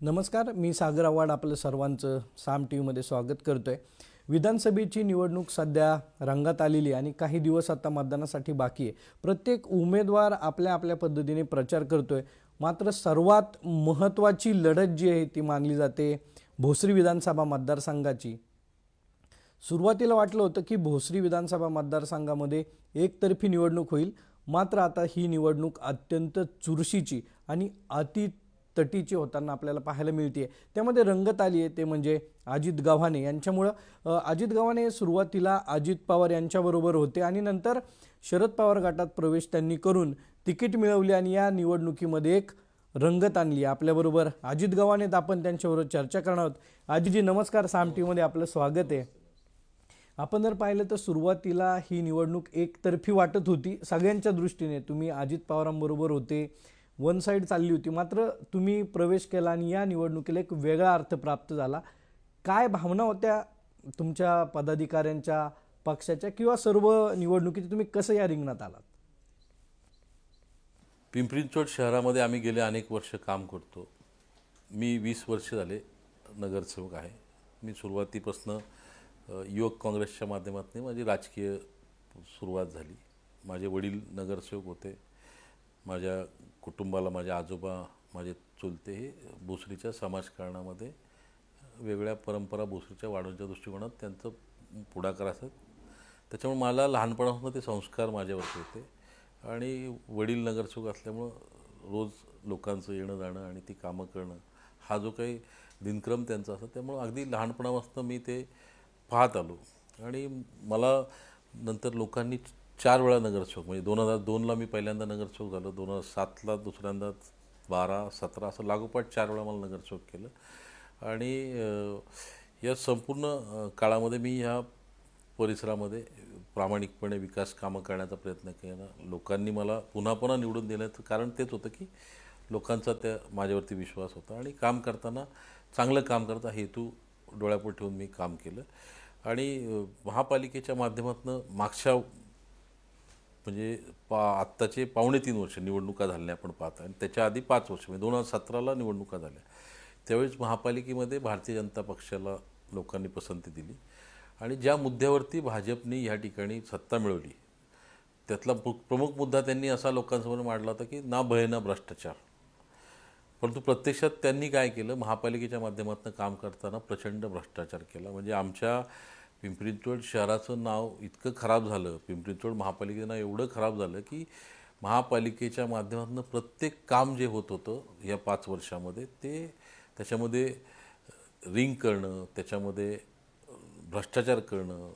नमस्कार, मी सागर आव्हाड आपलं सर्वांचं साम टी व्हीमध्ये स्वागत करतोय। विधानसभेची निवडणूक सध्या रंगात आलेली आणि काही दिवस आता मतदानासाठी बाकी आहे। प्रत्येक उमेदवार आपल्या आपल्या पद्धतीने प्रचार करतोय, मात्र सर्वात महत्त्वाची लढत जी आहे ती मानली जाते भोसरी विधानसभा मतदारसंघाची। सुरुवातीला वाटलं होतं की भोसरी विधानसभा मतदारसंघामध्ये एकतर्फी निवडणूक होईल, मात्र आता ही निवडणूक अत्यंत चुरशीची आणि तटीची होताना आपल्याला पाहायला मिळते। त्यामध्ये रंगत आली आहे ते म्हणजे अजित गव्हाणे यांच्यामुळं। अजित गव्हाणे सुरुवातीला अजित पवार यांच्याबरोबर होते आणि नंतर शरद पवार गटात प्रवेश त्यांनी करून तिकीट मिळवली आणि या निवडणुकीमध्ये एक रंगत आणली। आपल्याबरोबर अजित गव्हाणे आहेत, आपण त्यांच्याबरोबर चर्चा करणार आहोत। अजितजी नमस्कार, साम टी व्हीमध्ये आपलं स्वागत आहे। आपण जर पाहिलं तर सुरुवातीला ही निवडणूक एकतर्फी वाटत होती सगळ्यांच्या दृष्टीने। तुम्ही अजित पवारांबरोबर होते, वन साइड चालली होती, मात्र तुम्ही प्रवेश केला आणि या निवडणुकीला एक वेगळा अर्थ प्राप्त झाला। काय भावना होत्या तुमच्या पदाधिकाऱ्यांच्या, पक्षाच्या किंवा सर्व निवडणुकीत तुम्ही कसं या रिंगणात आलात? पिंपरी चिंचवड शहरामध्ये आम्ही गेले अनेक वर्ष काम करतो। मी 20 वर्ष झाले नगरसेवक आहे। मी सुरुवातीपासून युवक काँग्रेसच्या माध्यमातून माझी राजकीय सुरुवात झाली। माझे वडील नगरसेवक होते। माझ्या कुटुंबाला माझे आजोबा, माझे चुलते हे भोसरीच्या समाजकारणामध्ये वेगळ्या परंपरा भोसरीच्या वाढवण्याच्या दृष्टिकोनात त्यांचं पुढाकार असतात। त्याच्यामुळे मला लहानपणापासून ते संस्कार माझ्यावरती होते आणि वडील नगरसेवक असल्यामुळं रोज लोकांचं येणं जाणं आणि ती कामं करणं हा जो काही दिनक्रम त्यांचा असतो, त्यामुळं अगदी लहानपणापासून मी ते पाहत आलो। आणि मला नंतर लोकांनी 4 वेळा नगरसेवक, म्हणजे 2002ला मी पहिल्यांदा नगरसेवक झालो, 2007ला दुसऱ्यांदा, 12, 17 असं लागोपाठ 4 वेळा मला नगरसेवक केलं। आणि या संपूर्ण काळामध्ये मी ह्या परिसरामध्ये प्रामाणिकपणे विकास कामं करण्याचा प्रयत्न केला। लोकांनी मला पुन्हा पुन्हा निवडून देण्याचं कारण तेच होतं की लोकांचा त्या माझ्यावरती विश्वास होता आणि काम करताना चांगलं काम करता हेतू डोळ्यापुढे ठेवून मी काम केलं। आणि महापालिकेच्या माध्यमातून मागच्या म्हणजे आत्ताचे 3.5 वर्ष निवडणुका झाल्या आपण पाहता, आणि त्याच्या आधी 5 वर्ष म्हणजे 2017ला निवडणुका झाल्या। त्यावेळेस महापालिकेमध्ये भारतीय जनता पक्षाला लोकांनी पसंती दिली आणि ज्या मुद्द्यावरती भाजपने ह्या ठिकाणी सत्ता मिळवली त्यातला प्रमुख मुद्दा त्यांनी असा लोकांसमोर मांडला होता की ना भय ना भ्रष्टाचार। परंतु प्रत्यक्षात त्यांनी काय केलं, महापालिकेच्या माध्यमातून काम करताना प्रचंड भ्रष्टाचार केला। म्हणजे आमच्या पिंपरी चिंचवड शहराचं नाव इतकं खराब झालं, पिंपरी चिंचवड महापालिकेचं नाव एवढं खराब झालं की महापालिकेच्या माध्यमातून प्रत्येक काम जे होत होतं या 5 वर्षामध्ये ते त्याच्यामध्ये रिंग करणं, त्याच्यामध्ये भ्रष्टाचार करणं,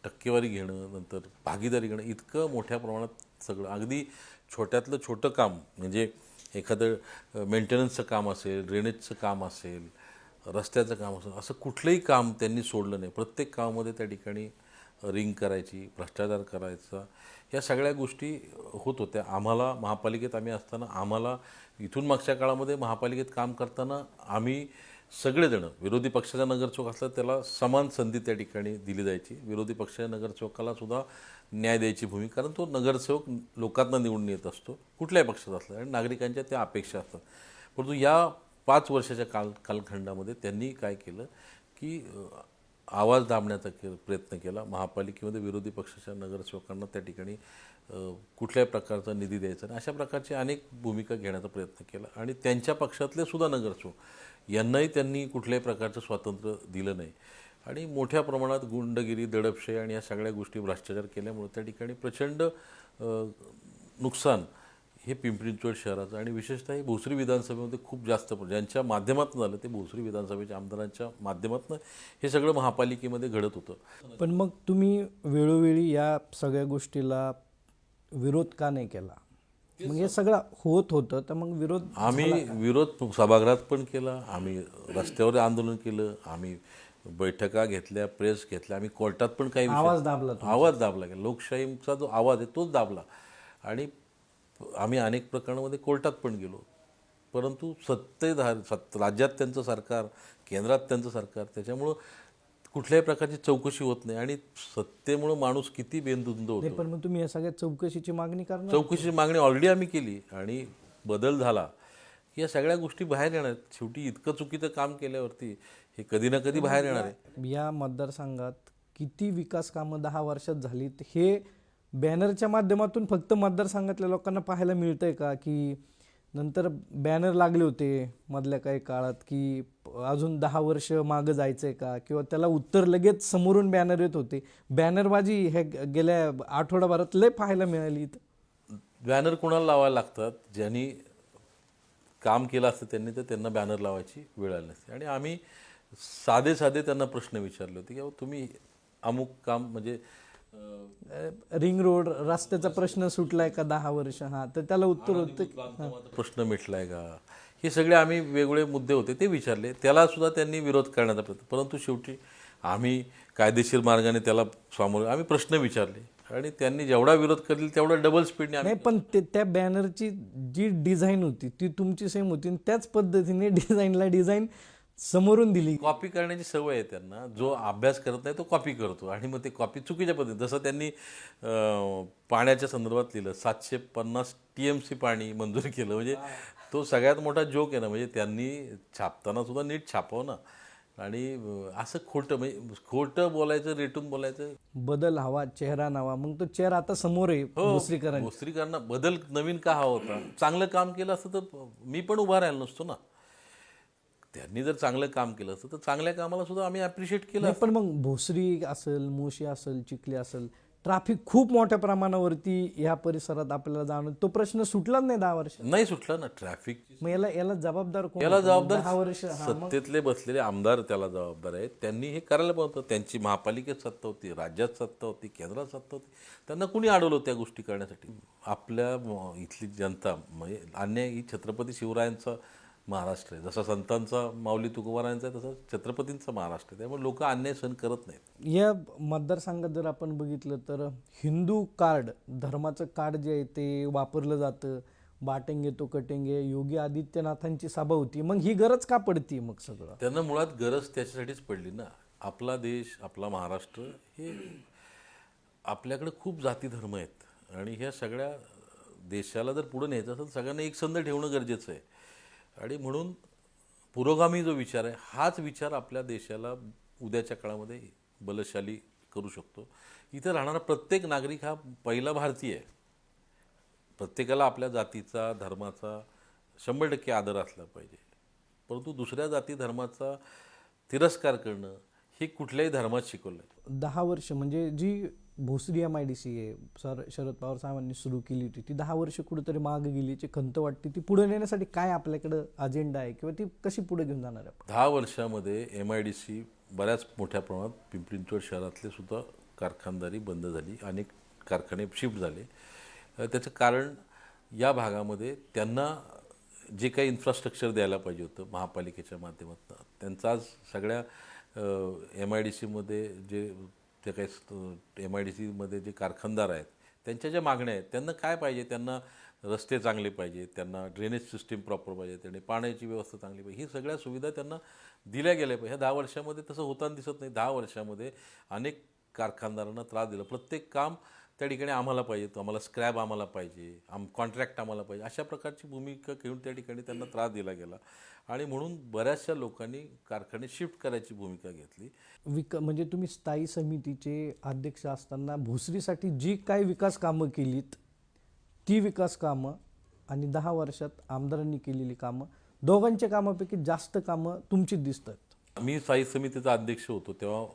टक्केवारी घेणं, नंतर भागीदारी घेणं, इतकं मोठ्या प्रमाणात सगळं अगदी छोट्यातलं छोटं काम म्हणजे एखादं मेंटेनन्सचं काम असेल, ड्रेनेजचं काम असेल, रस्त्याचं काम असेल, असं कुठलंही काम त्यांनी सोडलं नाही। प्रत्येक कामामध्ये त्या ठिकाणी रिंग करायची, भ्रष्टाचार करायचा, या सगळ्या गोष्टी होत होत्या। आम्हाला महापालिकेत आम्ही असताना आम्हाला इथून मागच्या काळामध्ये महापालिकेत काम करताना आम्ही सगळेजण, विरोधी पक्षाचा नगरसेवक असला त्याला समान संधी त्या ठिकाणी दिली जायची। विरोधी पक्षाच्या नगरसेवकाला सुद्धा न्याय द्यायची भूमिका, कारण तो नगरसेवक लोकांना निवडून येत असतो कुठल्याही पक्षात असला आणि नागरिकांच्या त्या अपेक्षा असतात। परंतु या 5 वर्षाच्या कालखंडामध्ये त्यांनी काय केलं की आवाज दाबण्याचा प्रयत्न केला। महापालिकेमध्ये विरोधी पक्षाच्या नगरसेवकांना त्या ठिकाणी कुठल्याही प्रकारचा निधी द्यायचा नाही, अशा प्रकारची अनेक भूमिका घेण्याचा प्रयत्न केला। आणि त्यांच्या पक्षातले सुद्धा नगरसेवक यांनाही त्यांनी कुठल्याही प्रकारचं स्वातंत्र्य दिलं नाही आणि मोठ्या प्रमाणात गुंडगिरी, दडपशाही आणि या सगळ्या गोष्टी भ्रष्टाचार केल्यामुळे त्या ठिकाणी प्रचंड नुकसान हे पिंपरी चिंचवड शहराचं आणि विशेषतः हे भोसरी विधानसभेमध्ये खूप जास्त ज्यांच्या माध्यमातून झालं ते भोसरी विधानसभेच्या आमदारांच्या माध्यमातून हे सगळं महापालिकेमध्ये घडत होतं। पण मग तुम्ही वेळोवेळी या सगळ्या गोष्टीला विरोध का नाही केला? मग हे सगळं होत होतं तर मग विरोध आम्ही विरोध सभागृहात पण केला, आम्ही रस्त्यावर आंदोलन केलं, आम्ही बैठका घेतल्या, प्रेस घेतल्या, आम्ही कोर्टात पण काही आवाज दाबला आवाज दाबला गेला। लोकशाहीचा जो आवाज आहे तोच दाबला आणि आम्ही अनेक प्रकरणामध्ये कोर्टात पण गेलो। परंतु राज्यात त्यांचं सरकार, केंद्रात त्यांचं सरकार, त्याच्यामुळं कुठल्याही प्रकारची चौकशी होत नाही आणि सत्तेमुळे माणूस किती बेंधुंद होतो। पण मग तुम्ही या सगळ्या चौकशीची मागणी करणार? चौकशीची मागणी ऑलरेडी आम्ही केली आणि बदल झाला या सगळ्या गोष्टी बाहेर येणार आहेत. शेवटी इतकं चुकीचं काम केल्यावरती हे कधी ना कधी बाहेर येणार आहे. या मतदारसंघात किती विकास कामं 10 वर्षात झालीत हे बॅनरच्या माध्यमातून फक्त मतदारसंघातल्या लोकांना पाहायला मिळतंय का, की नंतर बॅनर लागले होते मधल्या काही काळात की अजून 10 वर्ष मागं जायचंय का, किंवा त्याला उत्तर लगेच समोरून बॅनर येत होते. बॅनरबाजी हे गेल्या आठवडाभरात लय पाहायला मिळाली इथं. बॅनर कोणाला लावायला लागतात? ज्यांनी काम केलं असतं त्यांनी, तर त्यांना बॅनर लावायची वेळ आली नसते. आणि आम्ही साधे साधे त्यांना प्रश्न विचारले होते की अहो तुम्ही अमुक काम म्हणजे रिंग रोड रस्त्याचा प्रश्न सुटलाय का 10 वर्ष, हा तर त्याला उत्तर होतं बांधकामाचा प्रश्न मिटलाय का, हे सगळे आम्ही वेगवेगळे मुद्दे होते ते विचारले. त्याला सुद्धा त्यांनी विरोध करण्याचा प्रयत्न, परंतु शेवटी आम्ही कायदेशीर मार्गाने त्याला सामोरे आम्ही प्रश्न विचारले आणि त्यांनी जेवढा विरोध करेल तेवढा डबल स्पीडने नाही. पण त्या बॅनरची जी डिझाईन होती ती तुमची सेम होती आणि त्याच पद्धतीने डिझाईन समोरून दिली. कॉपी करण्याची सवय आहे त्यांना. जो अभ्यास करत नाही तो कॉपी करतो आणि मग ते कॉपी चुकीच्या पद्धतीने, जसं त्यांनी पाण्याच्या संदर्भात लिहिलं 750 TMC पाणी मंजूर केलं, म्हणजे तो सगळ्यात मोठा जोक आहे ना. म्हणजे त्यांनी छापताना सुद्धा नीट छापावं ना. आणि असं खोटं म्हणजे खोटं बोलायचं, रेटून बोलायचं. बदल हवा, चेहरा नवा. मग तो चेहरा आता समोर आहे भोसरीकरांचा. भोसरीकरांना बदल नवीन का हवा होता? चांगलं काम केलं असतं तर मी पण उभा राहिलो नसतो ना. त्यांनी जर चांगलं काम केलं असतं तर चांगल्या कामाला सुद्धा आम्ही ॲप्रिशिएट केलं. नाही, पण मग भोसरी असेल, मोशी असेल, चिखली असेल, ट्रॅफिक खूप मोठ्या प्रमाणावरती ह्या परिसरात आपल्याला जाणं, तो प्रश्न सुटलाच नाही 10 वर्ष. नाही सुटला ना. ट्रॅफिक मग याला जबाबदार कोण? याला 10 जबाबदार वर्ष. सत्तेतले बसलेले आमदार त्याला जबाबदार आहेत. त्यांनी हे करायला पाहिजे होतं. त्यांची महापालिकेत सत्ता होती, राज्यात सत्ता होती, केंद्रात सत्ता होती. त्यांना कुणी अडवलं त्या गोष्टी करण्यासाठी? आपल्या इथली जनता म्हणजे अन्याय ही छत्रपती शिवरायांचा महाराष्ट्र आहे. जसा संतांचा माऊली तुकोबारायांचा आहे तसा छत्रपतींचा महाराष्ट्र आहे. त्यामुळे लोक अन्याय सहन करत नाहीत. या मतदारसंघात जर आपण बघितलं तर हिंदू कार्ड, धर्माचं कार्ड जे आहे ते वापरलं जातं. बाटेंगे तो कटेंगे, योगी आदित्यनाथांची सभा होती. मग ही गरज का पडती मग सगळं? त्यांना मुळात गरज त्याच्यासाठीच पडली ना. आपला देश, आपला महाराष्ट्र हे आपल्याकडे खूप जाती धर्म आहेत आणि ह्या सगळ्या देशाला जर पुढे न्यायचं असेल सगळ्यांना एकसंध ठेवणं गरजेचं आहे. आणि म्हणून पुरोगामी जो विचार आहे हाच विचार आपल्या देशाला उद्याच्या काळामध्ये बलशाली करू शकतो. इथे राहणारा प्रत्येक नागरिक हा पहिला भारतीय आहे. प्रत्येकाला आपल्या जातीचा, धर्माचा 100% आदर असला पाहिजे. परंतु दुसऱ्या जाती धर्माचा तिरस्कार करणं हे कुठल्याही धर्मात शिकवलं आहे. 10 वर्ष म्हणजे जी भोसरी MIDC आहे, शरद पवार साहेबांनी सुरू केली होती, ती 10 वर्ष कुठेतरी मागे गेलीची खंत वाटते. ती पुढे नेण्यासाठी काय आपल्याकडं अजेंडा आहे किंवा ती कशी पुढे घेऊन जाणार आहे? 10 वर्षामध्ये MIDC बऱ्याच मोठ्या प्रमाणात पिंपरी चिंचवड शहरातले सुद्धा कारखानदारी बंद झाली. अनेक कारखाने शिफ्ट झाले. त्याचं कारण या भागामध्ये त्यांना जे काही इन्फ्रास्ट्रक्चर द्यायला पाहिजे होतं महापालिकेच्या माध्यमातून, त्यांचा आज सगळ्या MIDCमध्ये जे काही MIDCमध्ये जे कारखानदार आहेत त्यांच्या ज्या मागण्या आहेत, त्यांना काय पाहिजे? त्यांना रस्ते चांगले पाहिजे, त्यांना ड्रेनेज सिस्टीम प्रॉपर पाहिजे, त्यांनी पाण्याची व्यवस्था चांगली पाहिजे. ही सगळ्या सुविधा त्यांना दिल्या गेल्या पाहिजे. ह्या 10 वर्षामध्ये तसं होताना दिसत नाही. 10 वर्षामध्ये अनेक कारखानदारांना त्रास दिला. प्रत्येक काम त्या ठिकाणी आम्हाला पाहिजे, आम्हाला स्क्रॅब आम्हाला पाहिजे, कॉन्ट्रॅक्ट आम्हाला पाहिजे, अशा प्रकारची भूमिका घेऊन त्या ठिकाणी त्यांना त्रास दिला गेला. आणि म्हणून बऱ्याचशा लोकांनी कारखाने शिफ्ट करायची भूमिका घेतली. म्हणजे तुम्ही स्थायी समितीचे अध्यक्ष असताना भोसरीसाठी जी काय विकास कामं केलीत ती विकास कामं आणि 10 वर्षात आमदारांनी केलेली कामं, दोघांच्या कामापैकी जास्त कामं तुमचीच दिसतात. मी स्थायी समितीचा अध्यक्ष होतो तेव्हा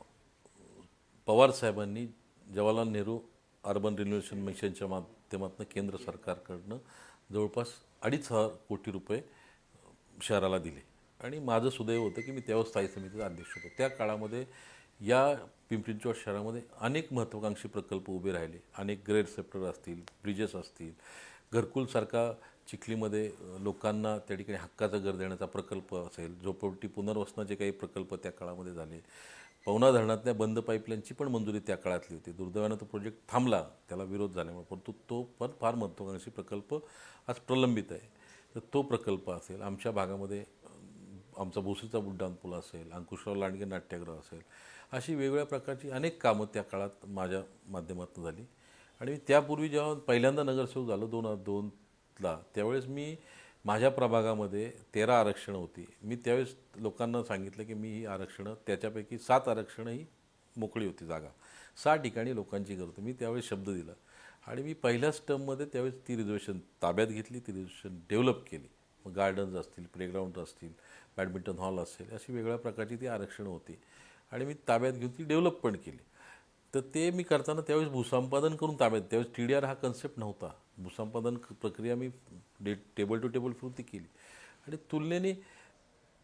पवार साहेबांनी जवाहरलाल नेहरू अर्बन रिन्युएशन मिशनच्या माध्यमातून केंद्र सरकारकडनं जवळपास 2.5 कोटी रुपये शहराला दिले. आणि माझं सुदैव होतं की मी तेव्हा स्थायी समितीचा अध्यक्ष होतो. त्या काळामध्ये या पिंपरी चिंचवड शहरामध्ये अनेक महत्त्वाकांक्षी प्रकल्प उभे राहिले. अनेक ग्रेड सेप्टर असतील, ब्रिजेस असतील, घरकुलसारखा चिखलीमध्ये लोकांना त्या ठिकाणी हक्काचं घर देण्याचा प्रकल्प असेल, झोपडपट्टी पुनर्वसनाचे काही प्रकल्प त्या काळामध्ये झाले. पवना धरणातल्या बंद पाईपलाईनची पण मंजुरी त्या काळातली होती. दुर्दैवानं तो प्रोजेक्ट थांबला, त्याला विरोध झाल्यामुळे, परंतु तो पण फार महत्त्वाकांक्षी प्रकल्प आज प्रलंबित आहे. तर तो प्रकल्प असेल, आमच्या भागामध्ये आमचा भोसरीचा बुड्डाण पूल असेल, अंकुशराव लांडगे नाट्यगृह असेल, अशी वेगवेगळ्या प्रकारची अनेक कामं त्या काळात माझ्या माध्यमातून झाली. आणि त्यापूर्वी जेव्हा पहिल्यांदा नगरसेवक झालो 2002ला, त्यावेळेस मी माझ्या प्रभागामध्ये 13 आरक्षणं होती. मी त्यावेळेस लोकांना सांगितलं की मी ही आरक्षणं त्याच्यापैकी 7 आरक्षणं ही मोकळी होती जागा. 6 ठिकाणी लोकांची गरज होती. मी त्यावेळेस शब्द दिला आणि मी पहिल्याच टर्ममध्ये त्यावेळेस ती रिझर्वेशन ताब्यात घेतली, ती रिझर्वेशन डेव्हलप केली. मग गार्डन्स असतील, प्लेग्राऊंड असतील, बॅडमिंटन हॉल असेल, अशी वेगळ्या प्रकारची ती आरक्षणं होती आणि मी ताब्यात घेऊन ती डेव्हलप पण केली. तर ते मी करताना त्यावेळेस भूसंपादन करून ताब्यात, त्यावेळेस TDR हा कन्सेप्ट नव्हता. भूसंपादन प्रक्रिया मी टेबल टू टेबल फिरून ती केली आणि तुलनेने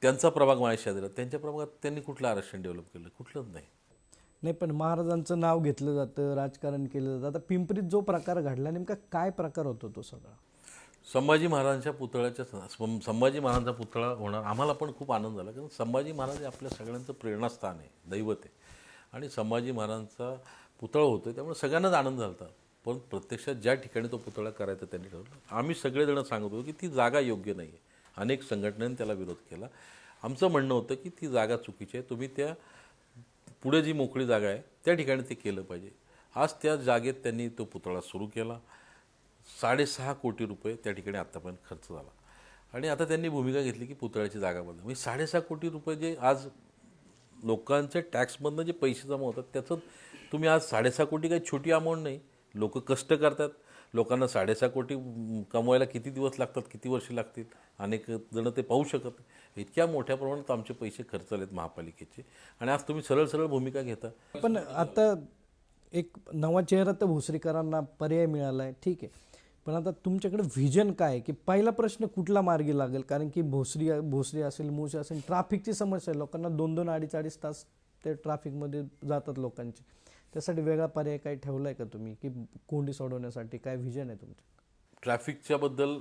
त्यांचा प्रभाग माझ्या दिला. त्यांच्या प्रभागात त्यांनी कुठलं आरक्षण डेव्हलप केलं? कुठलंच नाही. नाही, पण महाराजांचं नाव घेतलं जातं, राजकारण केलं जातं. आता पिंपरीत जो प्रकार घडला, नेमका काय प्रकार होतो तो सगळा? संभाजी महाराजांच्या पुतळ्याच्या संभाजी महाराजांचा पुतळा होणार आम्हाला पण खूप आनंद झाला, कारण संभाजी महाराज हे आपल्या सगळ्यांचं प्रेरणास्थान आहे, दैवत आहे आणि संभाजी महाराजांचा पुतळा होतो त्यामुळे सगळ्यांनाच आनंद झाला होता. पण प्रत्यक्षात ज्या ठिकाणी तो पुतळा करायचा त्यांनी ठरवलं. आम्ही सगळेजण सांगत होतो की ती जागा योग्य नाही आहे. अनेक संघटनांनी त्याला विरोध केला. आमचं म्हणणं होतं की ती जागा चुकीची आहे, तुम्ही त्या पुढे जी मोकळी जागा आहे त्या ठिकाणी ते केलं पाहिजे. आज त्या जागेत त्यांनी तो पुतळा सुरू केला. 6.5 कोटी रुपये त्या ठिकाणी आत्तापर्यंत खर्च झाला आणि आता त्यांनी भूमिका घेतली की पुतळ्याची जागा बदला. म्हणजे 6.5 कोटी रुपये जे आज लोकांच्या टॅक्समधनं जे पैसे जमा होतात त्याचं तुम्ही आज 6.5 कोटी काही छोटी अमाऊंट नाही. लोक कष्ट करतात. लोकांना 6.5 कोटी कमवायला किती दिवस लागतात, किती वर्ष लागतील, अनेक जण ते पाहू शकत नाही. इतक्या मोठ्या प्रमाणात आमचे पैसे खर्च झालेत महापालिकेचे आणि आज तुम्ही सरळ सरळ भूमिका घेता. पण आता एक नवा चेहरा तर भोसरीकरांना पर्याय मिळाला आहे, ठीक आहे. पण आता तुमच्याकडे व्हिजन काय आहे की पहिला प्रश्न कुठला मार्गी लागेल? कारण की भोसरी असेल, मूस असेल, ट्रॅफिकची समस्या आहे. लोकांना 2-2, 2.5 तास ते ट्रॅफिकमध्ये जातात लोकांचे. त्यासाठी वेगळा पर्याय काही ठेवला आहे का तुम्ही, की कोंडी सोडवण्यासाठी काय व्हिजन आहे तुमचं? ट्रॅफिकच्या बद्दल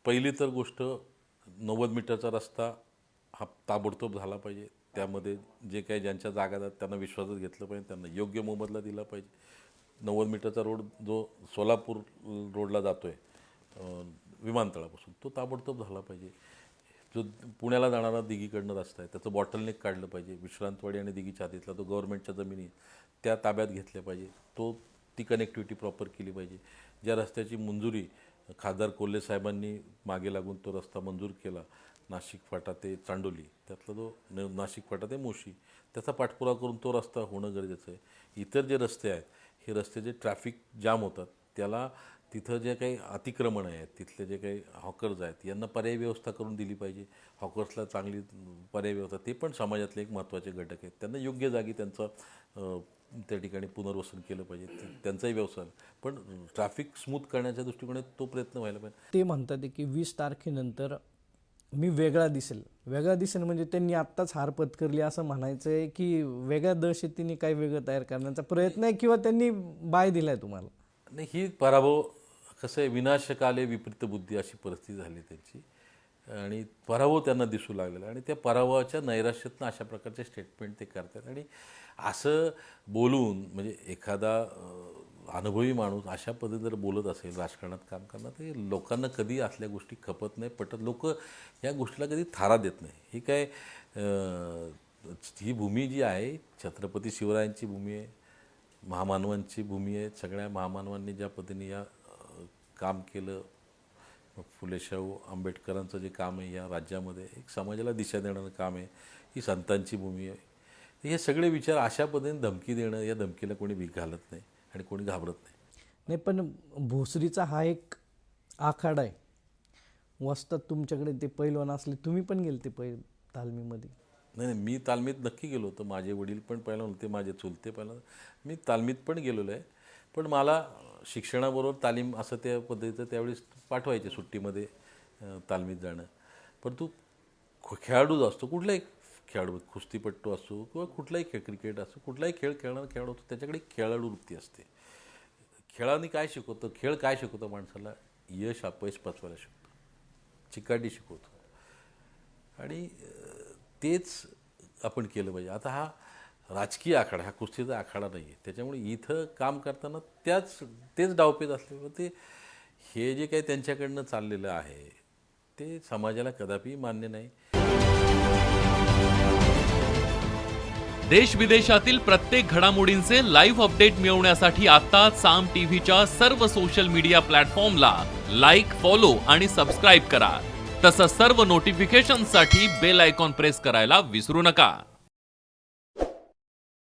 पहिली तर गोष्ट 90 मीटरचा रस्ता हा ताबडतोब झाला पाहिजे. त्यामध्ये जे काही ज्यांच्या जागा आहेत त्यांना विश्वासात घेतलं पाहिजे, त्यांना योग्य मोबदला दिला पाहिजे. 90 मीटरचा रोड जो सोलापूर रोडला जातो आहे विमानतळापासून, तो ताबडतोब झाला पाहिजे. जो पुण्याला जाणारा दिघीकडनं रस्ता आहे त्याचं बॉटलनेक काढलं पाहिजे. विश्रांतवाडी आणि दिघीच्या हातीतला तो गव्हर्नमेंटच्या जमिनी त्या ताब्यात घेतल्या पाहिजे. ती कनेक्टिव्हिटी प्रॉपर केली पाहिजे. ज्या रस्त्याची मंजुरी खासदार कोल्हे साहेबांनी मागे लागून तो रस्ता मंजूर केला, नाशिक फाटा ते चांडोली, त्यातला जो नाशिक फाटा ते मोशी, त्याचा पाठपुरावा करून तो रस्ता होणं गरजेचं आहे. इतर जे रस्ते आहेत हे रस्ते जे ट्रॅफिक जाम होतात त्याला तिथं जे काही अतिक्रमण आहेत, तिथले जे काही हॉकर्स आहेत यांना पर्यायी व्यवस्था करून दिली पाहिजे. हॉकर्सला चांगली पर्यायी व्यवस्था, ते पण समाजातले एक महत्त्वाचे घटक आहेत. त्यांना योग्य जागी त्यांचं त्या ठिकाणी पुनर्वसन केलं पाहिजे, त्यांचाही व्यवसाय. पण ट्रॅफिक स्मूथ करण्याच्या दृष्टिकोनात तो प्रयत्न व्हायला पाहिजे. ते म्हणतात की 20 तारखेनंतर मी वेगळा दिसेल म्हणजे त्यांनी आत्ताच हार पत्करली असं म्हणायचं आहे, की वेगळ्या दहशतीने काही वेगळं तयार करण्याचा प्रयत्न आहे, किंवा त्यांनी बाय दिलाय तुम्हाला? नाही, ही पराभव कसं आहे, विनाशकाले विपरीत बुद्धी अशी परिस्थिती झाली त्यांची आणि पराभव त्यांना दिसू लागलेला आणि त्या पराभवाच्या नैराश्यातनं अशा प्रकारचे स्टेटमेंट ते करतात. आणि असं बोलून म्हणजे एखादा अनुभवी माणूस अशा पद्धतीने जर बोलत असेल राजकारणात काम करणार, ते लोकांना कधी असल्या गोष्टी खपत नाही, पटत. लोक या गोष्टीला कधी थारा देत नाही. ही काय ही भूमी जी आहे छत्रपती शिवरायांची भूमी आहे, महामानवांची भूमी आहे. सगळ्या महामानवांनी ज्या पद्धतीने या काम केलं, फुले शाहू आंबेडकरांचं जे काम आहे या राज्यामध्ये एक समाजाला दिशा देणारं काम आहे, ही संतांची भूमी आहे. हे सगळे विचार अशा पद्धतीने धमकी देणं, या धमकीला कोणी भीक घालत नाही आणि कोणी घाबरत नाही. पण भोसरीचा हा एक आखाडा आहे. वस्तात तुमच्याकडे ते पैलवान असले, तुम्ही पण गेले ते तालमीमध्ये? नाही, मी तालमीत नक्की गेलो होतो. माझे वडील पण पहिला होते, माझे चुलते पहिला. मी तालमीत पण गेलेलो आहे. पण मला शिक्षणाबरोबर तालीम असं त्या पद्धतीचं त्यावेळेस पाठवायचे सुट्टीमध्ये तालमीत जाणं. पण तू खेळाडूच असतो, कुठलाही खेळाडू, कुस्तीपट्टू असो किंवा कुठलाही खेळ, क्रिकेट असो, कुठलाही खेळ खेळणारा खेळाडू असतो, त्याच्याकडे खेळाडू वृत्ती असते. खेळाने काय शिकवतो, खेळ काय शिकवतो माणसाला? यश अपयश पचवायला शिकतो, चिकाटी शिकवतो आणि तेच आपण केलं पाहिजे. आता हा राजकीय आखाडा, हा कुस्तीचा आखाडा नाही आहे. त्याच्यामुळे इथं काम करताना तेच डावपेच असले ते हे जे काही त्यांच्याकडनं चाललेलं आहे ते समाजाला कदापि मान्य नाही. देश विदेशातील प्रत्येक घडामोडींचे लाईव्ह अपडेट मिळवण्यासाठी आता साम टीव्हीच्या सर्व सोशल मीडिया प्लॅटफॉर्मला लाईक, फॉलो आणि सबस्क्राईब करा. तसंच सर्व नोटिफिकेशनसाठी बेल आयकॉन प्रेस करायला विसरू नका.